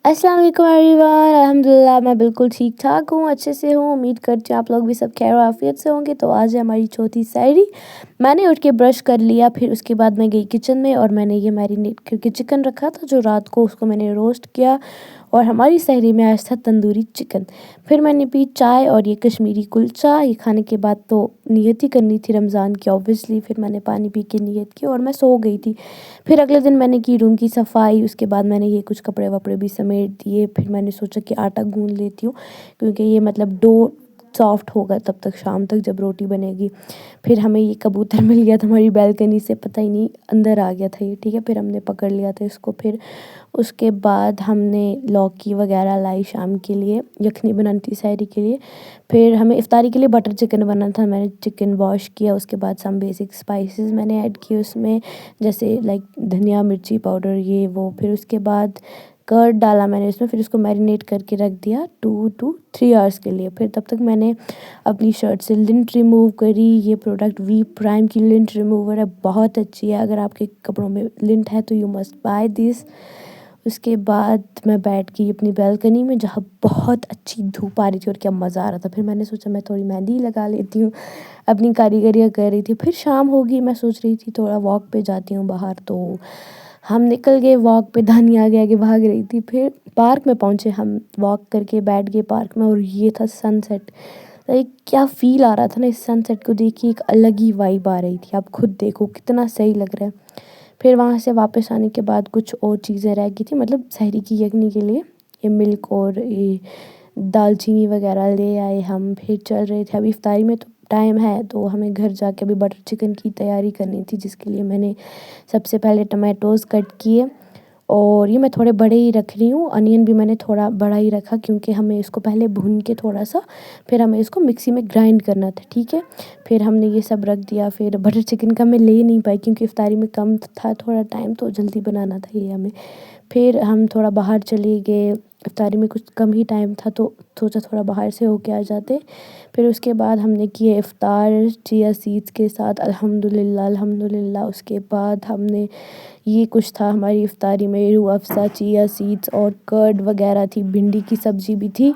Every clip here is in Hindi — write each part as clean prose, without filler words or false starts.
अस्सलाम वालेकुम एवरीवन। अल्हम्दुलिल्लाह मैं बिल्कुल ठीक ठाक हूँ, अच्छे से हूँ। उम्मीद करती हूँ आप लोग भी सब खैर आफियत से होंगे। तो आज है हमारी चौथी शायरी। मैंने उठ के ब्रश कर लिया, फिर उसके बाद मैं गई किचन में और मैंने ये मैरिनेट करके चिकन रखा था जो रात को, उसको मैंने रोस्ट किया। और हमारी सहरी में आज था तंदूरी चिकन। फिर मैंने पी चाय और ये कश्मीरी कुलचा। ये खाने के बाद तो नियत ही करनी थी रमज़ान की ऑब्वियसली। फिर मैंने पानी पी के नियत की और मैं सो गई थी। फिर अगले दिन मैंने की रूम की सफाई, उसके बाद मैंने ये कुछ कपड़े वपड़े भी समेट दिए। फिर मैंने सोचा कि आटा गूंद लेती हूँ, क्योंकि ये मतलब डो सॉफ्ट होगा तब तक, शाम तक जब रोटी बनेगी। फिर हमें ये कबूतर मिल गया था हमारी बालकनी से, पता ही नहीं अंदर आ गया था ये, ठीक है। फिर हमने पकड़ लिया था इसको। फिर उसके बाद हमने लौकी वगैरह लाई शाम के लिए, यखनी बनानी थी सहरी के लिए। फिर हमें इफ्तारी के लिए बटर चिकन बनाना था, मैंने चिकन वॉश किया। उसके बाद सम बेसिक स्पाइसेस मैंने ऐड किए उसमें, जैसे लाइक धनिया मिर्ची पाउडर ये वो। फिर उसके बाद कर्ड डाला मैंने इसमें, फिर उसको मैरिनेट करके रख दिया 2 to 3 आवर्स के लिए। फिर तब तक मैंने अपनी शर्ट से लिंट रिमूव करी। ये प्रोडक्ट वी प्राइम की लिंट रिमूवर है, बहुत अच्छी है। अगर आपके कपड़ों में लिंट है तो यू मस्ट बाय दिस। उसके बाद मैं बैठ गई अपनी बालकनी में, जहाँ बहुत अच्छी धूप आ रही थी और क्या मज़ा आ रहा था। फिर मैंने सोचा मैं थोड़ी मेहंदी लगा लेती हूँ, अपनी कारीगरियाँ कर रही थी। फिर शाम होगी, मैं सोच रही थी थोड़ा वॉक पे जाती हूँ बाहर। तो हम निकल गए वॉक पे, दानी आगे आगे भाग रही थी। फिर पार्क में पहुँचे, हम वॉक करके बैठ गए पार्क में और ये था सनसेट। लाइक क्या फ़ील आ रहा था ना इस सनसेट को देख के, एक अलग ही वाइब आ रही थी। आप खुद देखो कितना सही लग रहा है। फिर वहाँ से वापस आने के बाद कुछ और चीज़ें रह गई थी, मतलब सहरी की यखनी के लिए ये मिल्क और ये दालचीनी वगैरह ले आए हम। फिर चल रहे थे, अभी इफ्तारी में तो टाइम है, तो हमें घर जाके अभी बटर चिकन की तैयारी करनी थी, जिसके लिए मैंने सबसे पहले टमाटोज़ कट किए। और ये मैं थोड़े बड़े ही रख रही हूँ, अनियन भी मैंने थोड़ा बड़ा ही रखा, क्योंकि हमें इसको पहले भून के थोड़ा सा, फिर हमें इसको मिक्सी में ग्राइंड करना था, ठीक है। फिर हमने ये सब रख दिया। फिर बटर चिकन का मैं ले नहीं पाई, क्योंकि इफ्तारी में कम था थोड़ा टाइम, तो जल्दी बनाना था ये हमें। फिर हम थोड़ा बाहर चले गए, इफ्तारी में कुछ कम ही टाइम था तो सोचा थोड़ा बाहर से होके आ जाते। फिर उसके बाद हमने किए इफ्तार चिया सीड्स के साथ, अल्हम्दुलिल्लाह अल्हम्दुलिल्लाह। उसके बाद हमने ये कुछ था हमारी इफ्तारी में, रूह अफ़ज़ा, चिया सीड्स और कर्ड वगैरह थी, भिंडी की सब्ज़ी भी थी,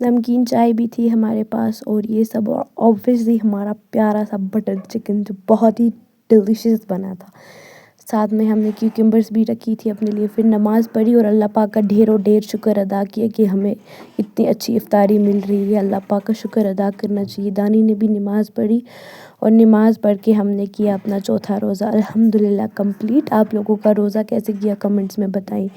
नमकीन चाय भी थी हमारे पास। और ये सब ऑब्वियसली हमारा प्यारा सा बटर चिकन जो बहुत ही डिलीशियस बना था। साथ में हमने क्यूकम्बर्स भी रखी थी अपने लिए। फिर नमाज़ पढ़ी और अल्लाह पाक का ढेरों ढेर शुक्र अदा किया कि हमें इतनी अच्छी इफ्तारी मिल रही है। अल्लाह पाक का शुक्र अदा करना चाहिए। दानी ने भी नमाज़ पढ़ी और नमाज़ पढ़ के हमने किया अपना चौथा रोज़ा अल्हम्दुलिल्लाह कंप्लीट। आप लोगों का रोज़ा कैसे किया कमेंट्स में बताइए।